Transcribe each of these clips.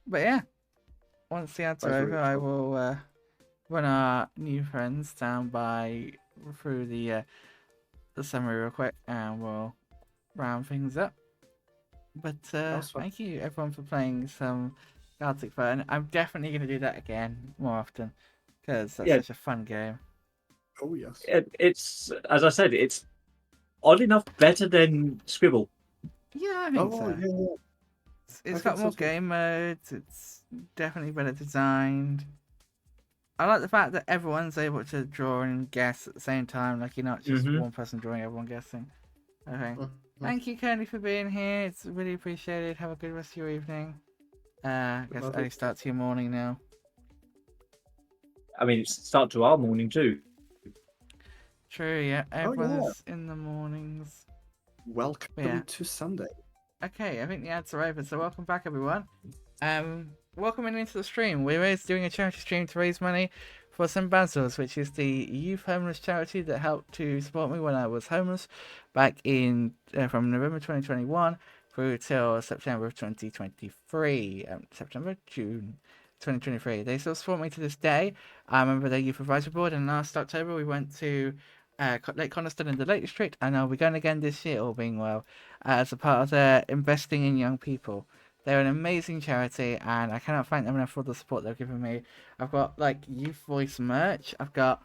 But yeah, once the ads are That's over, really I cool. will run our new friends down through the summary real quick, and we'll round things up. But That was fun. thank you everyone for playing some Galactic Fun. I'm definitely going to do that again more often because that's Yeah, such a fun game. Oh yes. it's as I said, it's odd enough better than Scribble. Yeah, I think Oh so. yeah, yeah. It's I got think so more too. game modes. It's definitely better designed. I like the fact that everyone's able to draw and guess at the same time. Like you're not just Mm-hmm. one person drawing, everyone guessing. Okay. Mhm. Thank you, Kenny, for being here. It's really appreciated. Have a good rest of your evening. I guess Love early it. start to your morning now. I mean, it's start to our morning too. True, yeah. Oh yeah. Everyone's in the mornings. But yeah. Welcome to Sunday. Okay, I think the ads are over, so welcome back everyone. Welcome into the stream. We're doing a charity stream to raise money for St Basils, which is the youth homeless charity that helped to support me when I was homeless back in from November 2021 through till September of 2023. June 2023. They still support me to this day. I remember their youth advisory board, and last October we went to Lake Coniston in the Lake District, and I'll be going again this year, all being well, as a part of their investing in young people. They're an amazing charity, and I cannot thank them enough for the support they've given me. I've got like Youth Voice merch. I've got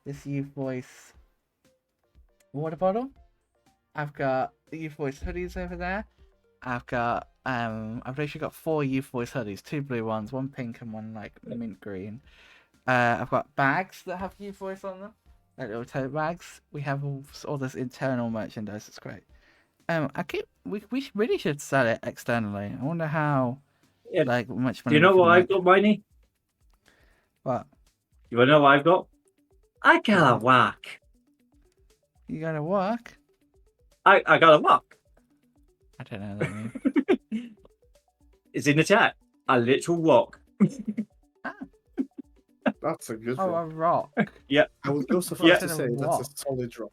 this Youth Voice water bottle. I've got the Youth Voice hoodies over there. I've literally got 4 Youth Voice hoodies, 2 blue ones, 1 pink and 1 like mint green. I've got bags that have Youth Voice on them, like little tote bags. We have all this internal merchandise. It's great. We really should sell it externally. I wonder how Yeah. like much Do money you we know could what I've make. got, Miney? What? You wanna know what I've got? I got a What? whack. You gotta work? I got a whack. I don't know what that means. It's in the chat. A literal rock. Ah, That's a good oh, rock. a rock. Yeah. I would go so Well, far I Yeah. to said a say that's a rock. solid rock.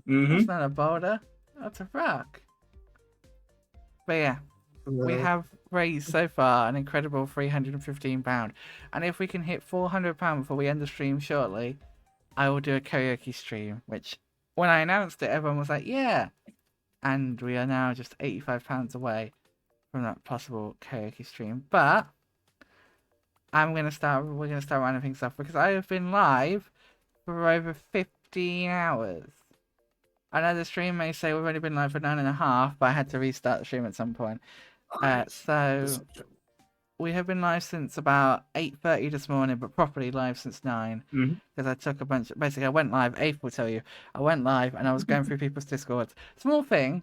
Mm-hmm. That's not a boulder. That's a rock. But yeah, we No. have raised so far an incredible £315. And if we can hit £400 before we end the stream shortly, I will do a karaoke stream. Which, when I announced it, everyone was like, yeah. And we are now just £85 away from that possible karaoke stream. But we're gonna start rounding things off because I have been live for over 15 hours. I know the stream may say we've only been live for 9.5, but I had to restart the stream at some point. So Deception. we have been live since about 8:30 this morning, but properly live since 9 Mm-hmm. because I took a bunch. Basically, I went live. Abe will tell you. I went live and I was going through people's discords. Small thing,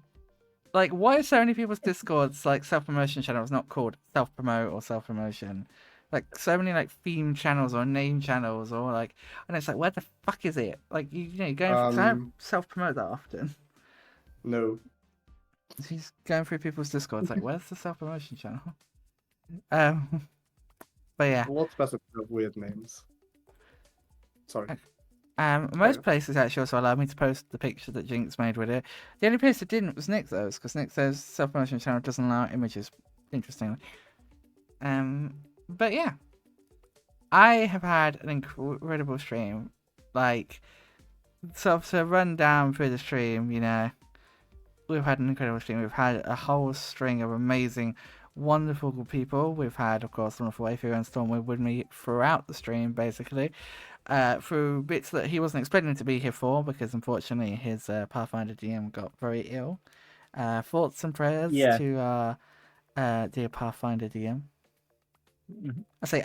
like why are so many people's discords like self-promotion channels not called self-promote or self-promotion? Like so many like theme channels or name channels or like, and it's like where the fuck is it? Like you know, going because I don't self-promote that often. No. She's going through people's discords like where's the self-promotion channel? Um, but yeah. What's better to have weird names? Sorry. Most places actually also allow me to post the picture that Jinx made with it. The only place that didn't was Nixos, because Nixos self-promotion channel doesn't allow images, interestingly. But yeah, I have had an incredible stream. Like, sort of to run down through the stream, you know, we've had an incredible stream. We've had a whole string of amazing, wonderful people. We've had, of course, Wonderful Wayfarer and Stormwood with me throughout the stream, basically. Through bits that he wasn't expecting to be here for, because unfortunately his Pathfinder DM got very ill. Thoughts and prayers to our dear Pathfinder DM. Mm-hmm. I say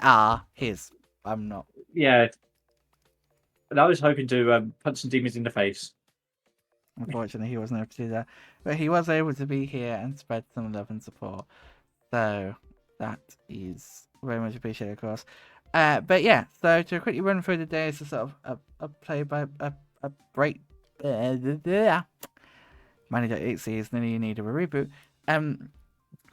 his. I'm not. Yeah. And I was hoping to punch some demons in the face. Unfortunately, he wasn't able to do that, but he was able to be here and spread some love and support. So that is very much appreciated, of course. But yeah, so to quickly run through the day is a sort of a play by a break. Manager.exe is nearly in need of a reboot.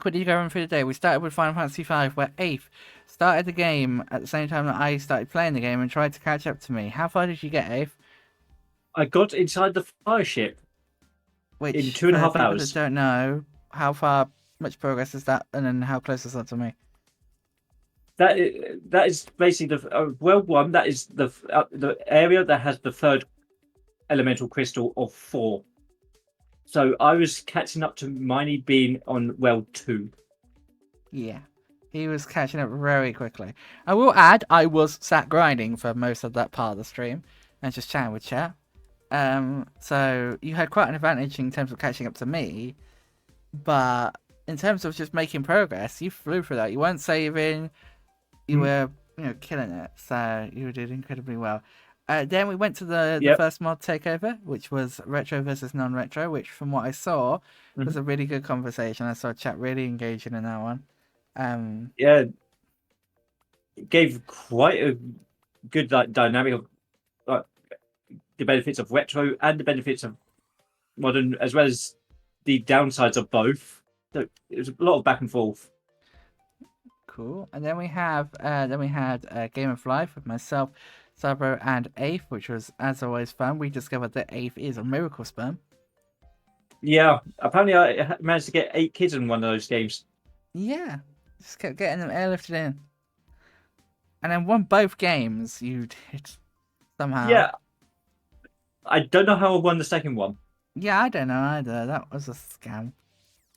Quickly go run through the day. We started with Final Fantasy V, where Ape started the game at the same time that I started playing the game and tried to catch up to me. How far did you get, Ape? I got inside the fire ship in 2.5 for people hours. that don't know, how much progress is that, and then how close is that to me? that is basically world one. That is the area that has the third elemental crystal of 4. So I was catching up to Miney being on world 2. Yeah. He was catching up very quickly. I will add, I was sat grinding for most of that part of the stream and just chatting with chat. So you had quite an advantage in terms of catching up to me, but in terms of just making progress, you flew through that. You weren't saving, you were, killing it. So you did incredibly well. Then we went to the first mod takeover, which was retro versus non-retro, which from what I saw was a really good conversation. I saw chat really engaging in that one. Yeah, it gave quite a good dynamic of the benefits of retro and the benefits of modern, as well as the downsides of both. So it was a lot of back and forth. Cool. And then we had Game of Life with myself, Sabro, and Afe, which was as always fun. We discovered that Afe is a miracle sperm. Yeah, apparently I managed to get 8 kids in one of those games. Yeah, just kept getting them airlifted in, and then won both games. You did somehow. Yeah, I don't know how I won the second one. Yeah, I don't know either. That was a scam.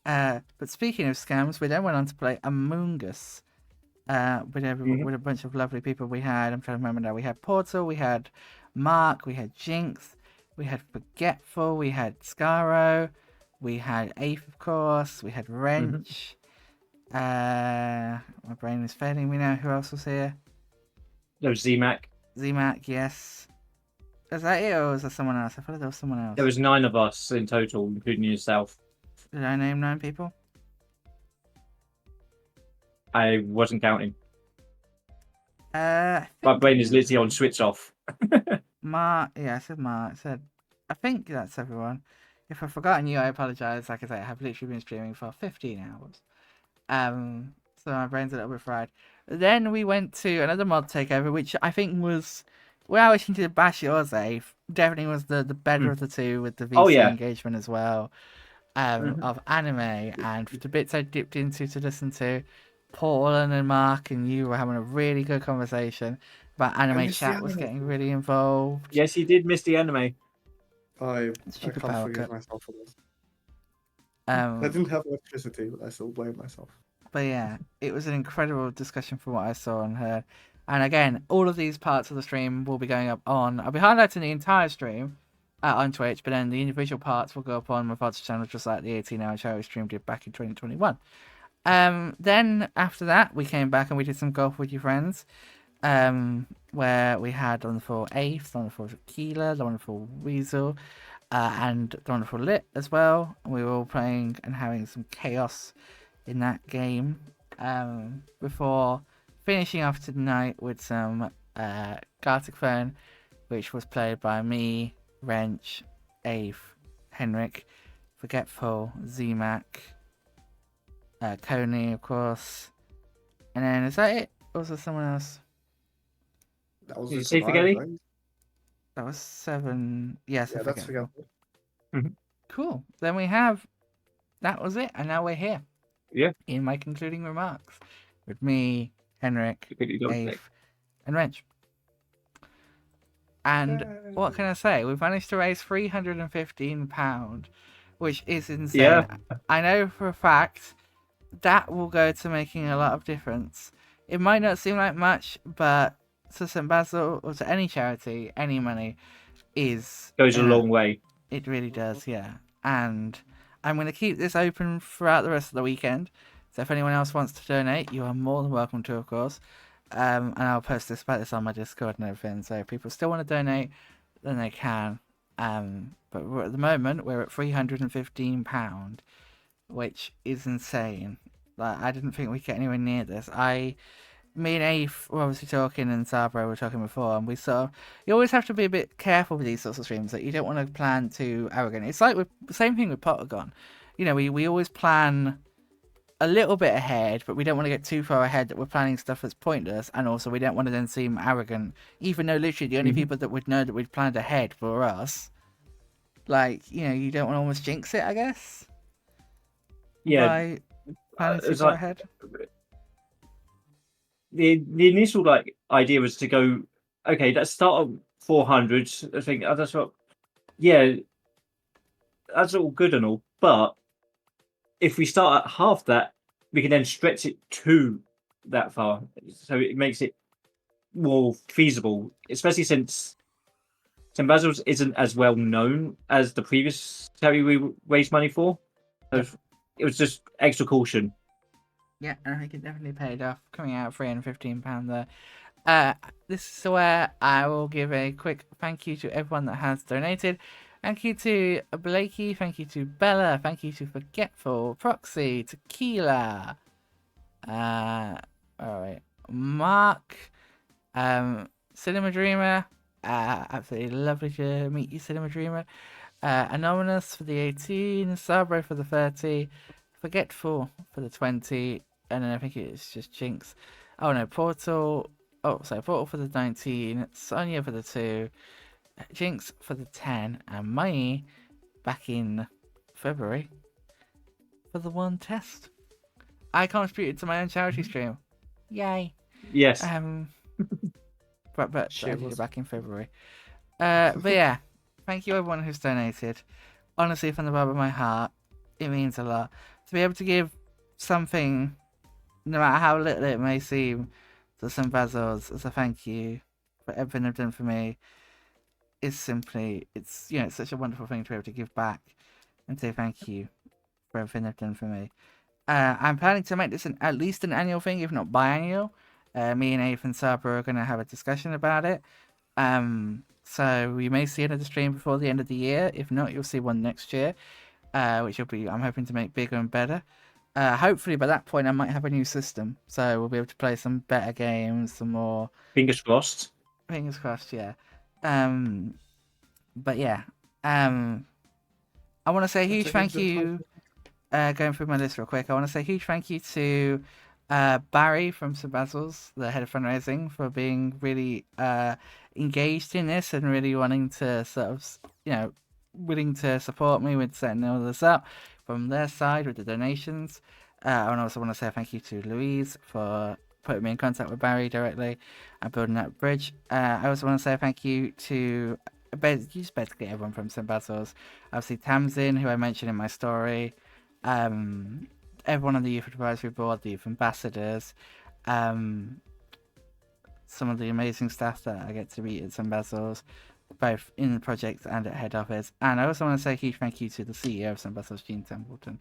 But speaking of scams, we then went on to play Among Us. With a bunch of lovely people we had. I'm trying to remember now. We had Portal, we had Mark, we had Jinx, we had Forgetful, we had Scaro, we had Ape, of course, we had Wrench. My brain is failing me now. Who else was here? There was ZMAC. ZMAC, yes. Was that it, or was there someone else? I thought there was someone else. There was 9 of us in total, including yourself. Did I name 9 people? I wasn't counting. My My brain is literally on switch off. Mark, yeah, I said Mark. I think that's everyone. If I've forgotten you, I apologize. Like I say, I have literally been streaming for 15 hours. So my brain's a little bit fried. Then we went to another mod takeover, which I think was, well, I was into Bash Yours, Afe. Definitely was the better of the two, with the VC engagement as well. Of anime, and the bits I dipped into to listen to. Paul and Mark and you were having a really good conversation about anime. Chat was getting really involved. Yes, he did miss the anime. I can't forgive myself for this. I didn't have electricity, but I still blame myself. But yeah, it was an incredible discussion from what I saw and heard. And again, all of these parts of the stream will be going up on... I'll be highlighting the entire stream on Twitch, but then the individual parts will go up on my VOD's channel, just like the 18-hour charity stream did back in 2021. Then after that, we came back and we did some golf with your friends, where we had the wonderful Ace, the wonderful Tequila, the wonderful Weasel, and the wonderful Lit as well. We were all playing and having some chaos in that game, before finishing off tonight with some Gartic Phone, which was played by me, Wrench, Ave, Henrik, Forgetful, ZMAC, Coney, of course. And then, is that it? Or was there someone else? That was Did you say Forgetty? Right? That was 7. Yes, yeah, that's Forgetful. Cool. Then that was it. And now we're here. Yeah. In my concluding remarks. With me, Henrik, Dave, and Wrench. And what can I say? We've managed to raise £315, which is insane. Yeah. I know for a fact that will go to making a lot of difference. It might not seem like much, but to St Basils or to any charity, any money goes a long way. It really does, yeah. And I'm going to keep this open throughout the rest of the weekend. So if anyone else wants to donate, you are more than welcome to, of course. And I'll post about this on my Discord and everything. So if people still want to donate, then they can. But at the moment, we're at £315, which is insane. Like, I didn't think we'd get anywhere near this. Me and Afe were obviously talking, and Sabro were talking before, and we saw you always have to be a bit careful with these sorts of streams. That you don't want to plan too arrogant. It's like the same thing with Potagon. You know, we always plan a little bit ahead, but we don't want to get too far ahead that we're planning stuff that's pointless, and also we don't want to then seem arrogant, even though literally the only people that would know that we'd planned ahead were us. Like, you know, you don't want to almost jinx it, I guess. Yeah. By planning too far ahead. the initial like idea was to go, okay, let's start at 400. I think that's what, yeah, that's all good and all, but if we start at half that, we can then stretch it to that far, so it makes it more feasible, especially since St Basils isn't as well known as the previous charity we raised money for. So Yep. it was just extra caution. Yeah, and I think it definitely paid off, coming out at £315 there. This is where I will give a quick thank you to everyone that has donated. Thank you to Blakey, thank you to Bella, thank you to Forgetful, Proxy, Tequila, alright, Mark, Cinema Dreamer, absolutely lovely to meet you, Cinema Dreamer, Anonymous for the 18, Sabro for the 30, Forgetful for the 20, and then I think it's just Jinx. Oh no, Portal. Oh, sorry, Portal for the 19, Sonia for the 2, Jinx for the 10, and Miney back in February for the 1 test. I contributed to my own charity stream. Yay. Yes. But I did it back in February. But yeah, thank you everyone who's donated. Honestly, from the bottom of my heart, it means a lot to be able to give something, no matter how little it may seem, to St Basils as a thank you for everything they've done for me. Is simply, it's such a wonderful thing to be able to give back and say thank you for everything they've done for me. I'm planning to make this at least an annual thing, if not biannual. Me and Abe and Sabra are going to have a discussion about it. So we may see another stream before the end of the year. If not, you'll see one next year, which will be, I'm hoping to make bigger and better. Hopefully by that point I might have a new system, so we'll be able to play some better games, some more. Fingers crossed. Fingers crossed, yeah. But yeah, I want to say a huge thank you. Going through my list real quick, I want to say a huge thank you to Barry from St Basils, the head of fundraising, for being really engaged in this and really wanting to sort of, willing to support me with setting all this up from their side with the donations. I also want to say thank you to Louise for putting me in contact with Barry directly and building that bridge. I also want to say thank you to basically everyone from St Basils. Obviously Tamsin, who I mentioned in my story. Everyone on the Youth Advisory Board, the Youth Ambassadors, some of the amazing staff that I get to meet at St Basils, both in the project and at head office. And I also want to say a huge thank you to the CEO of St Basils, Jean Templeton.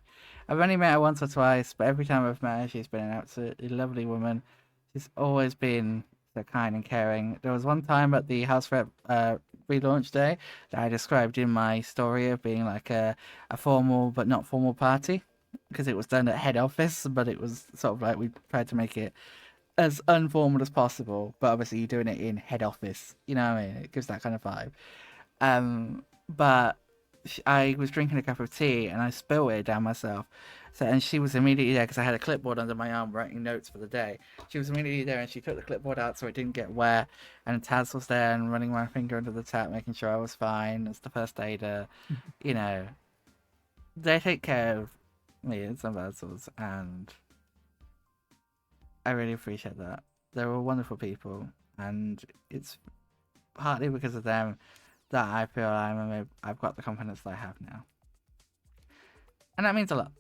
I've only met her once or twice, but every time I've met her, she's been an absolutely lovely woman. She's always been so kind and caring. There was one time at the House Rep relaunch day that I described in my story of being like a formal but not formal party, because it was done at head office, but it was sort of like we tried to make it as informal as possible, but obviously you're doing it in head office, you know what I mean? It gives that kind of vibe. But I was drinking a cup of tea and I spilled it down myself. So, and she was immediately there because I had a clipboard under my arm writing notes for the day. She was immediately there and she took the clipboard out so it didn't get wet. And Taz was there and running my finger under the tap, making sure I was fine. It's the first aider. They take care of me and St Basils, and I really appreciate that. They're all wonderful people, and it's partly because of them that I feel I've got the confidence that I have now, and that means a lot.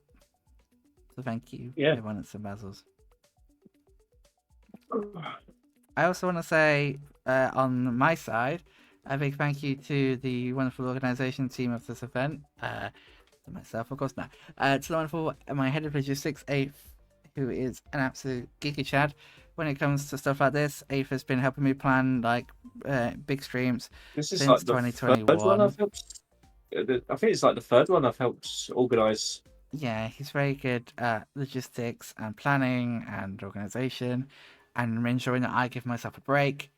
So thank you, everyone at St Basils. I also want to say, on my side, a big thank you to the wonderful organisation team of this event. To myself, of course, no. To the wonderful, my head of logistics, Afe, who is an absolute geeky chad when it comes to stuff like this. Afe has been helping me plan big streams since like 2021. I think it's like the third one I've helped organise. Yeah, he's very good at logistics and planning and organisation, and ensuring that I give myself a break,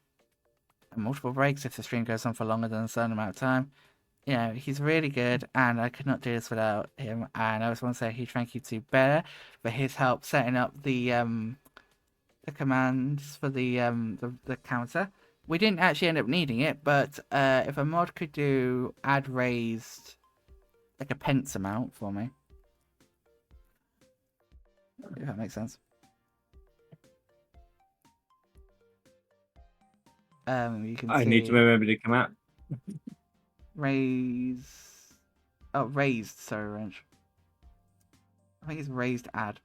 and multiple breaks if the stream goes on for longer than a certain amount of time. He's really good, and I could not do this without him. And I also want to say a huge thank you to Bear for his help setting up the commands for the counter. We didn't actually end up needing it, but if a mod could do add raised like a pence amount for me, if that makes sense. You can I see need to remember to come out. raised, sorry, Wrench. I think it's raised ad.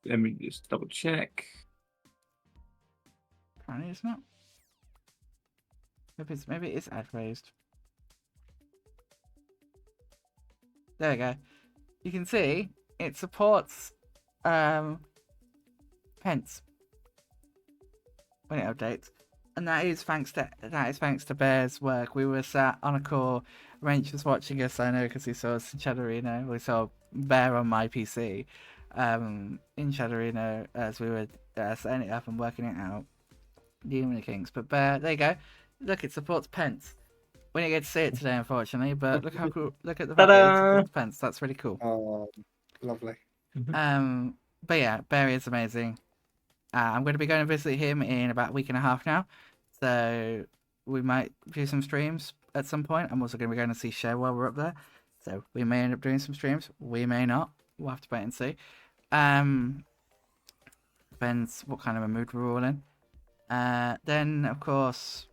Let me just double check. Apparently it's not. Maybe it is ad raised. There we go. You can see it supports pence when it updates, and that is thanks to Bear's work. We were sat on a call. Wrench was watching us, I know, because he saw us in Shadowreno. We saw Bear on my PC in Shadowreno as we were setting it up and working it out, dealing with the Kings. But Bear, there you go. Look, it supports pence. We didn't get to see it today, unfortunately, but look how cool! Look at the fact that it supports pence. That's really cool. Oh, lovely. But yeah, Barry is amazing. I'm going to be going to visit him in about a week and a half now, so we might do some streams at some point. I'm also going to be going to see Show while we're up there, so we may end up doing some streams. We may not. We'll have to wait and see. Depends what kind of a mood we're all in. Then, of course,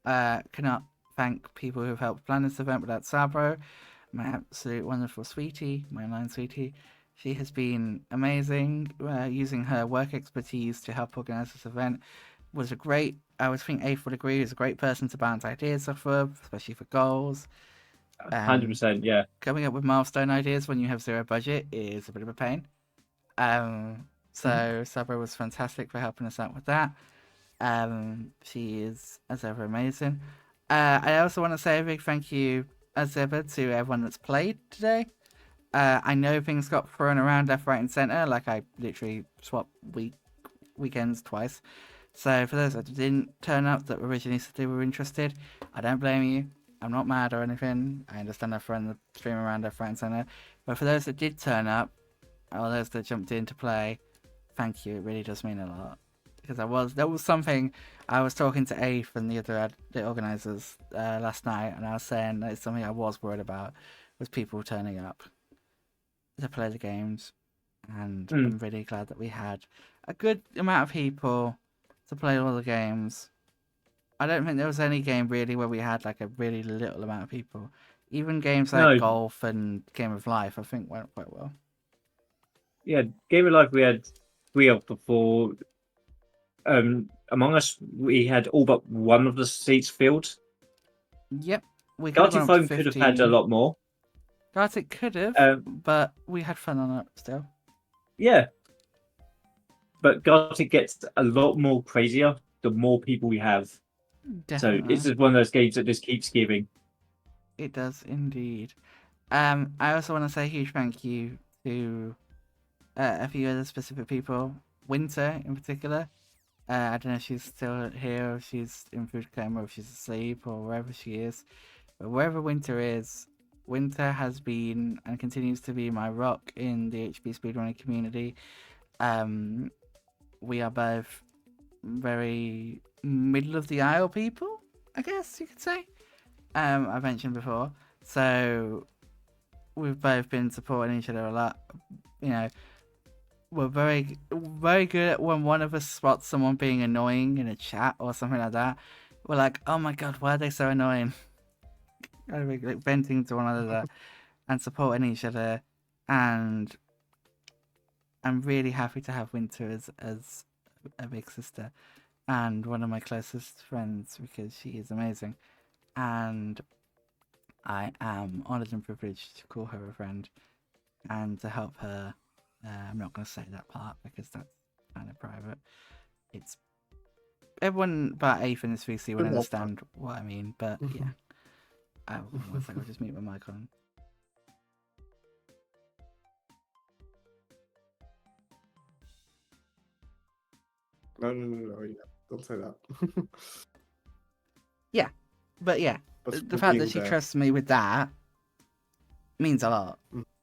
cannot thank people who've helped plan this event without Sabro, my absolute wonderful sweetie, my online sweetie. She has been amazing, using her work expertise to help organise this event. I would think Ace would agree, is a great person to bounce ideas off of, especially for goals. 100%, yeah. Coming up with milestone ideas when you have zero budget is a bit of a pain. So Sabro was fantastic for helping us out with that. She is, as ever, amazing. I also want to say a big thank you, as ever, to everyone that's played today. I know things got thrown around left, right, and centre. Like, I literally swapped weekends twice. So, for those that didn't turn up that originally said they were interested, I don't blame you. I'm not mad or anything. I understand I've thrown the stream around left, right, and centre. But for those that did turn up, or those that jumped in to play, thank you. It really does mean a lot. Because there was something, I was talking to Ace and the organisers last night, and I was saying that it's something I was worried about, was people turning up to play the games, and I'm really glad that we had a good amount of people to play all the games. I don't think there was any game really where we had like a really little amount of people. Even games like Golf and Game of Life, I think went quite well. Yeah, Game of Life we had 3 of the 4. Among Us, we had all but one of the seats filled. Yep. Gartic Phone could have had a lot more. Gartic could have, but we had fun on it still. Yeah. But Gartic gets a lot more crazier the more people we have. Definitely. So it's just one of those games that just keeps giving. It does indeed. I also want to say a huge thank you to a few other specific people. Winter in particular. I don't know if she's still here, or if she's in food coma, or if she's asleep, or wherever she is. But wherever Winter is, Winter has been and continues to be my rock in the HB speedrunning community. We are both very middle of the aisle people, I guess you could say. I mentioned before. So we've both been supporting each other a lot. You know, we're very, very good at when one of us spots someone being annoying in a chat or something like that. We're like, oh my god, why are they so annoying? Like venting to one another and supporting each other. And I'm really happy to have Winter as a big sister and one of my closest friends, because she is amazing. And I am honoured and privileged to call her a friend and to help her. I'm not going to say that part because that's kind of private. It's everyone but Ace in this VC will understand what I mean, but yeah. One second, I'll just mute my mic on. No, yeah. Don't say that. Yeah, but yeah, the fact that she trusts me with that means a lot,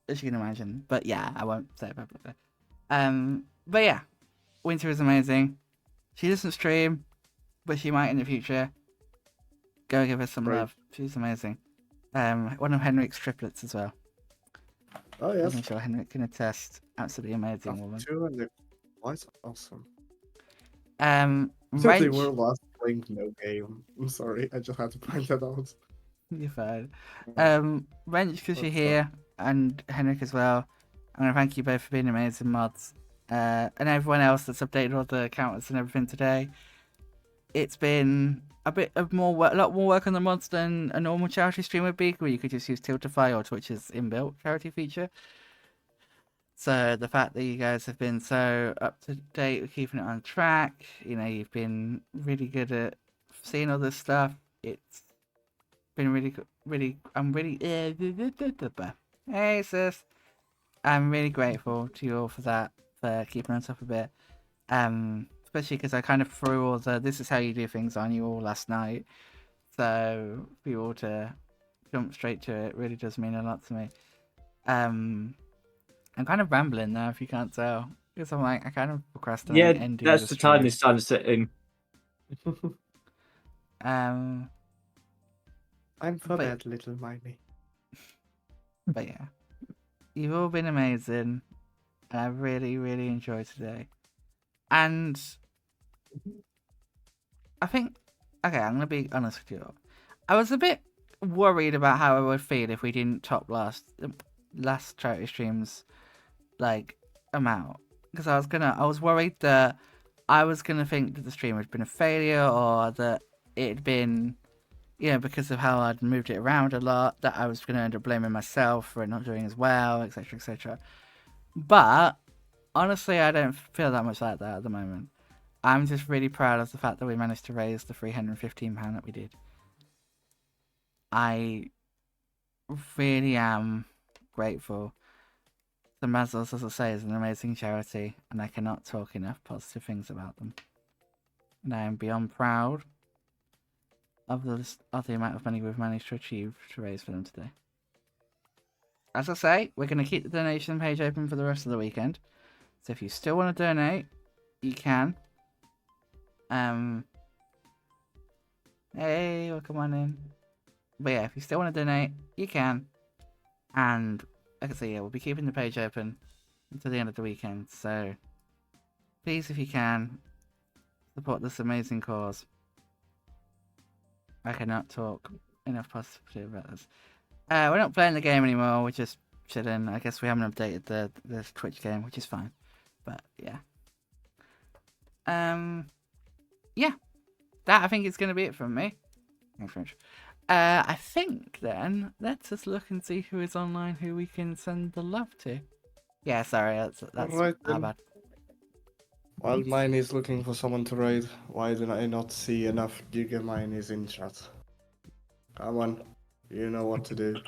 as you can imagine. But yeah, I won't say it publicly. But yeah, Winter is amazing. She doesn't stream, but she might in the future. Go give her some love. She's amazing. One of Henrik's triplets as well. Oh yeah. I'm sure Henrik can attest. Absolutely amazing woman. Two and they're quite awesome. Since they were Wrench, last playing no game. I'm sorry, I just had to point that out. you're fine. Mm, Wrench, because you're That's fine. here, and Henrik as well. I'm gonna thank you both for being amazing mods. And everyone else that's updated all the counters and everything today. It's been a bit of more work, a lot more work on the mods than a normal charity stream would be, where you could just use Tiltify or Twitch's inbuilt charity feature. So the fact that you guys have been so up to date with keeping it on track, you've been really good at seeing all this stuff. It's been I'm really, hey sis, I'm really grateful to you all for that, for keeping on top of it. Especially because I kind of threw all the "this is how you do things" on you all last night, so for you all to jump straight to it really does mean a lot to me. I'm kind of rambling now, if you can't tell, because I'm like, I kind of procrastinate Yeah, ending that's the the time stream. this time setting. Um, I'm for bed, little Miney. but yeah, you've all been amazing, and I really, really enjoyed today. And I think, okay, I'm gonna be honest with you. I was a bit worried about how I would feel if we didn't top last charity streams like amount, because I was worried that I was gonna think that the stream had been a failure, or that it'd been, because of how I'd moved it around a lot, that I was gonna end up blaming myself for it not doing as well, etc., etc. But honestly, I don't feel that much like that at the moment. I'm just really proud of the fact that we managed to raise the £315 that we did. I really am grateful. St Basils, as I say, is an amazing charity, and I cannot talk enough positive things about them. And I am beyond proud of the amount of money we've managed to achieve to raise for them today. As I say, we're going to keep the donation page open for the rest of the weekend. So if you still want to donate, you can. Hey, welcome on in. But yeah, if you still want to donate, you can. And like I say, yeah, we'll be keeping the page open until the end of the weekend. So please, if you can, support this amazing cause. I cannot talk enough positively about this. We're not playing the game anymore. We're just chilling. I guess we haven't updated the Twitch game, which is fine. But yeah. Yeah. That I think is going to be it from me. Thanks very much. I think then let's just look and see who is online, who we can send the love to. Yeah, sorry, that's Alright our then. bad. While Miney is looking for someone to raid, why did I not see enough Giga Mineys in chat? Come on, you know what to do.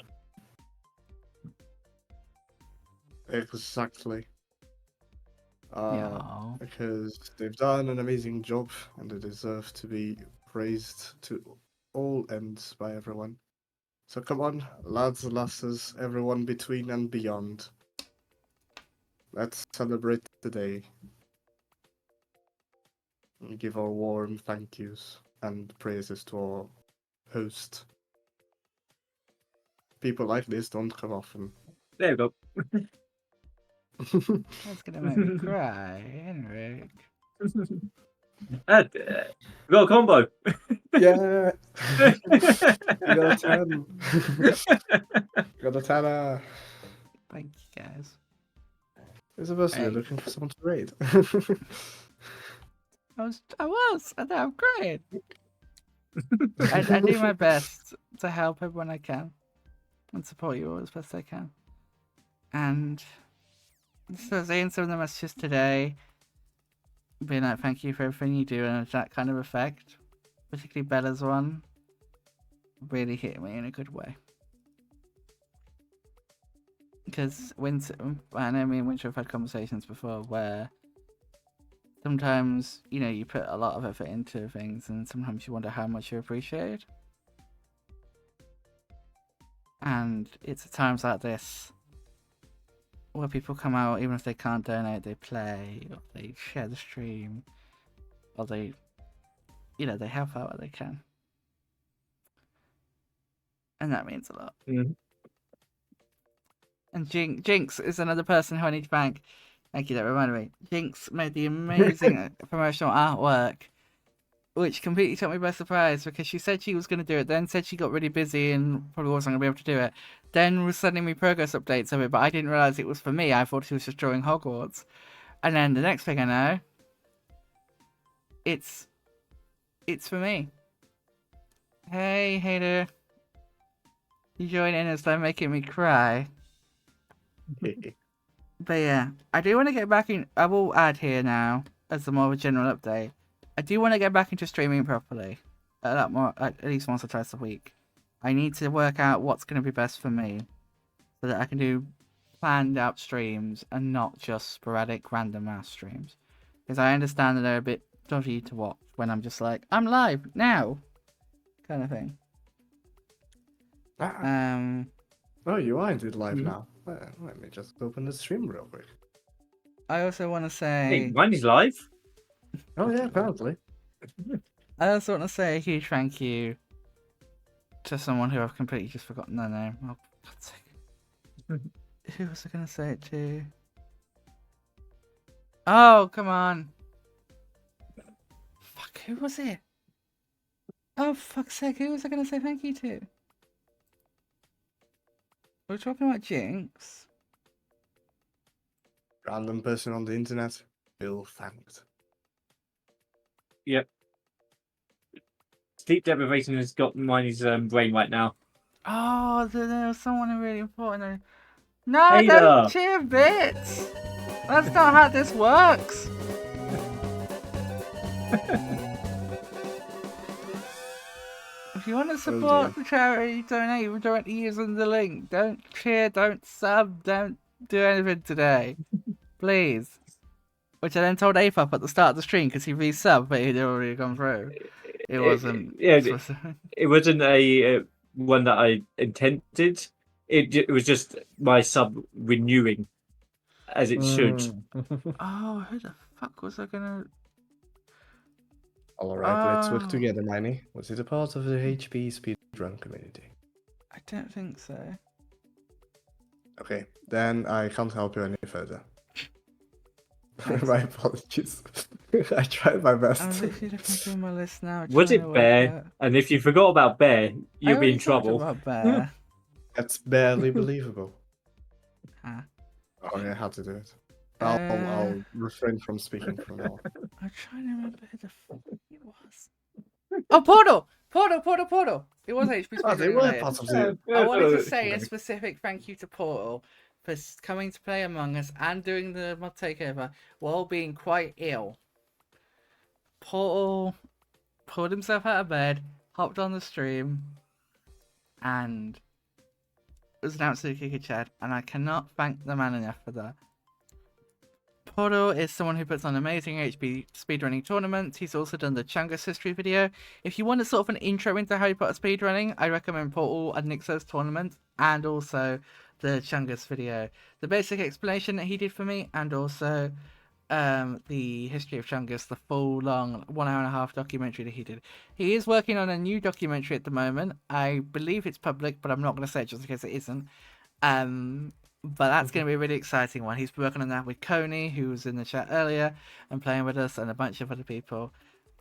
Exactly. Yeah. Because they've done an amazing job and they deserve to be praised to all ends by everyone. So come on, lads and lasses, everyone between and beyond. Let's celebrate today. And give our warm thank yous and praises to our host. People like this don't come often. There we go. That's gonna make me cry, Henrik. We got a combo. Yeah! You got a 10! You got a 10! Thank you, guys. Isabel, you're Hey. looking for someone to raid. I was, and I'm crying. I do my best to help everyone I can and support you all as best I can. And so saying some of the messages today, being like, thank you for everything you do, and that kind of effect, particularly Bella's one, really hit me in a good way. Because I know me and Winter have had conversations before where sometimes, you put a lot of effort into things, and sometimes you wonder how much you're appreciated. And it's at times like this where people come out, even if they can't donate, they play, or they share the stream, or they help out where they can. And that means a lot. Mm. And Jinx is another person who I need to thank. Thank you, that reminded me. Jinx made the amazing promotional artwork, which completely took me by surprise because she said she was going to do it, then said she got really busy and probably wasn't going to be able to do it. Then was sending me progress updates of it, but I didn't realise it was for me. I thought she was just drawing Hogwarts. And then the next thing I know, it's for me. Hey, hater. You join in and start making me cry. But yeah, I do want to get back in. I will add here now as a more of a general update. I do want to get back into streaming properly, a lot more, at least once or twice a week. I need to work out what's going to be best for me, so that I can do planned out streams and not just sporadic random ass streams. Because I understand that they're a bit dodgy to watch when I'm just like, I'm live now, kind of thing. Oh, you are indeed live now. Let me just open the stream real quick. I also want to say... Hey, mine is live. Oh yeah, apparently. I also want to say a huge thank you to someone who I've completely just forgotten their name. Oh, for God's sake. Who was I going to say it to? Oh, come on. Fuck, who was it? Oh, fuck's sake, who was I going to say thank you to? We're talking about Jinx. Random person on the internet. Bill thanked. Yep. Sleep deprivation has got Miney's brain right now. Oh, there was someone really important. No, Hey don't there. cheer bits. That's not how this works. If you want to support the charity, donate directly using the link. Don't cheer, don't sub, don't do anything today. Please. Which I then told Apop at the start of the stream because he resubbed, but he'd already gone through. It wasn't. It wasn't a one that I intended. It was just my sub renewing, as it should. Oh, who the fuck was I gonna... Alright, let's work together, Miney. Was it a part of the HP speedrun community? I don't think so. Okay, then I can't help you any further. My apologies. I tried my best. I'm literally looking through my list now. Was trying it to work Bear? out- And if you forgot about Bear, you'll be in I already talked trouble. about Bear. That's barely believable. Huh. Oh yeah, I had to do it. I'll refrain from speaking from now on. I'm trying to remember who the fuck it was. Oh, Portal! Portal! It was HP Oh, they Speedrunning were related. part of the... I wanted to say a specific thank you to Portal for coming to play Among Us and doing the mod takeover while being quite ill. Portal pulled himself out of bed, hopped on the stream, and was an absolute kick of Chad, and I cannot thank the man enough for that. Portal is someone who puts on amazing HP speedrunning tournaments. He's also done the Chungus history video. If you want a sort of an intro into Harry Potter speedrunning, I recommend Portal and Nixo's tournament and also the Chungus video. The basic explanation that he did for me and also the history of Chungus, the full long 1 hour and a half documentary that he did. He is working on a new documentary at the moment. I believe it's public, but I'm not going to say it just in case it isn't. But that's going to be a really exciting one. He's working on that with Coney, who was in the chat earlier and playing with us, and a bunch of other people.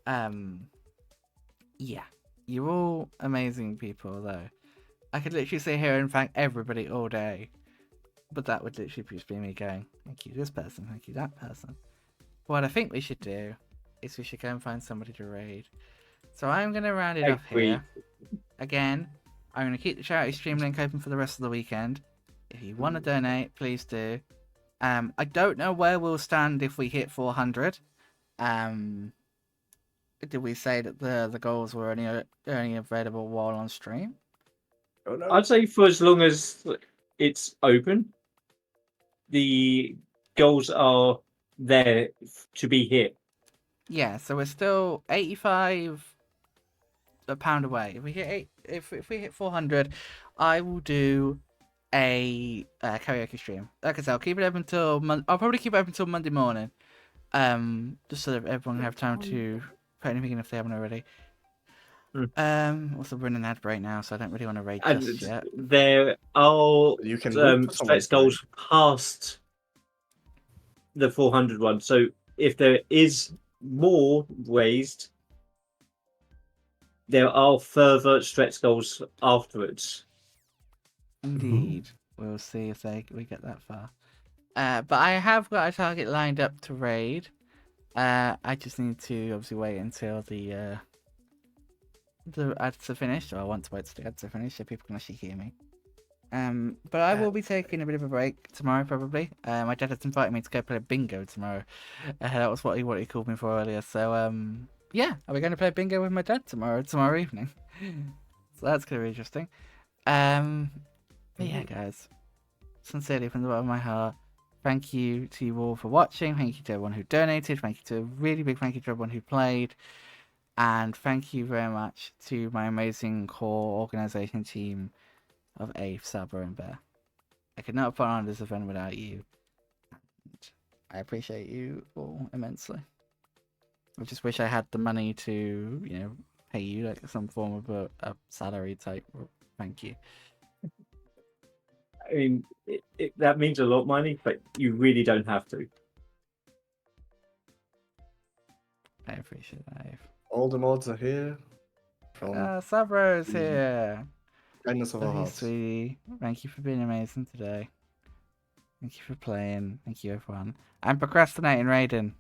Yeah, you're all amazing people, though. I could literally sit here and thank everybody all day, but that would literally just be me going, thank you this person, thank you that person. What I think we should do is we should go and find somebody to raid. So I'm going to round it off here. Again, I'm going to keep the charity stream link open for the rest of the weekend. If you want to donate, please do. I don't know where we'll stand if we hit 400. Did we say that the goals were only available while on stream? Oh, no. I'd say for as long as it's open, the goals are there to be hit. Yeah, so we're still £85 away. If we hit 400, I will do a karaoke stream. Like I said, I'll keep it open until I'll probably keep it open until Monday morning. Just so that everyone can have time to put anything in if they haven't already. Also running an ad break now, so I don't really want to rate just yet. There are You can stretch goals past the 400 one. So if there is more raised, there are further stretch goals afterwards. Indeed. We'll see if we get that far. But I have got a target lined up to raid. I just need to obviously wait until the ads are finished. Or I want to wait till the ads are finished so people can actually hear me. But I will be taking a bit of a break tomorrow, probably. My dad has invited me to go play bingo tomorrow. That was what he called me for earlier. So yeah, are we going to play bingo with my dad tomorrow evening? So that's gonna be interesting. But yeah, guys, sincerely from the bottom of my heart, thank you to you all for watching. Thank you to everyone who donated. Thank you to a really big thank you to everyone who played. And thank you very much to my amazing core organisation team of Ave, Sabra, and Bear. I could not have put on this event without you. And I appreciate you all immensely. I just wish I had the money to, pay you like some form of a salary type thank you. I mean, that means a lot, Miney, but you really don't have to. I appreciate that, Ave. All the mods are here. From Sabro's here. kindness of our Love you, hearts. sweetie. Thank you for being amazing today. Thank you for playing. Thank you, everyone. I'm procrastinating raiding.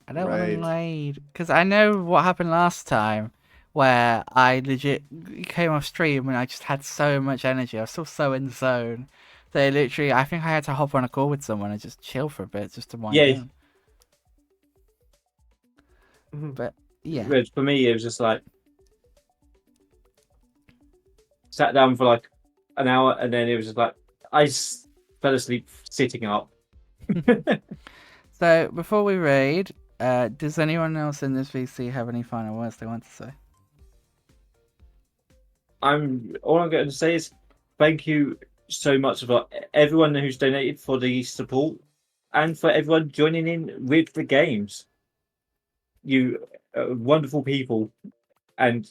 I don't want to raid because I know what happened last time, where I legit came off stream and I just had so much energy. I was still so in the zone that literally, I think I had to hop on a call with someone and just chill for a bit, just to wind down. But yeah, Whereas for me, it was just like sat down for like an hour, and then it was just like I fell asleep sitting up. So before we raid, does anyone else in this VC have any final words they want to say? All I'm going to say is thank you so much for everyone who's donated for the support and for everyone joining in with the games. You are wonderful people, and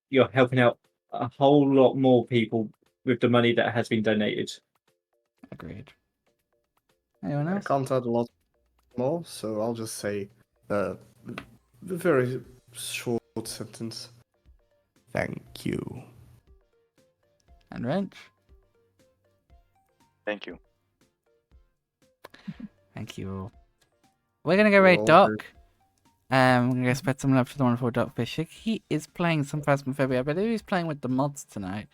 you're helping out a whole lot more people with the money that has been donated. Agreed. Anyone I else? can't add a lot more, so I'll just say a very short sentence. Thank you. And Wrench? Thank you. Thank you all. We're gonna go raid Doc. We're gonna go spread some love to the wonderful Doc Fisher. He is playing some Phasmophobia. I believe he's playing with the mods tonight.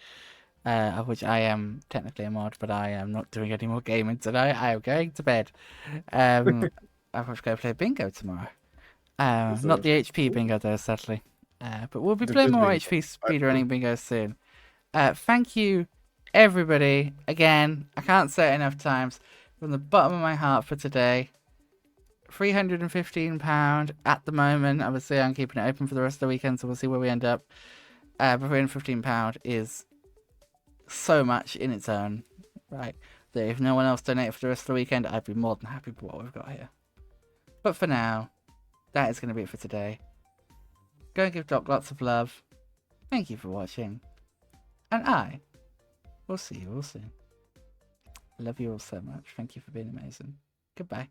Of which I am technically a mod, but I am not doing any more gaming tonight. I am going to bed. I'm going to go play bingo tomorrow. Not the HP bingo though, sadly. But we'll be playing more HP speedrunning bingo soon. Thank you, everybody. Again, I can't say it enough times. From the bottom of my heart for today. £315 at the moment. Obviously, I'm keeping it open for the rest of the weekend, so we'll see where we end up. But £315 is so much in its own, right? That if no one else donated for the rest of the weekend, I'd be more than happy with what we've got here. But for now, that is going to be it for today. Go and give Doc lots of love. Thank you for watching. And I will see you all soon. I love you all so much. Thank you for being amazing. Goodbye.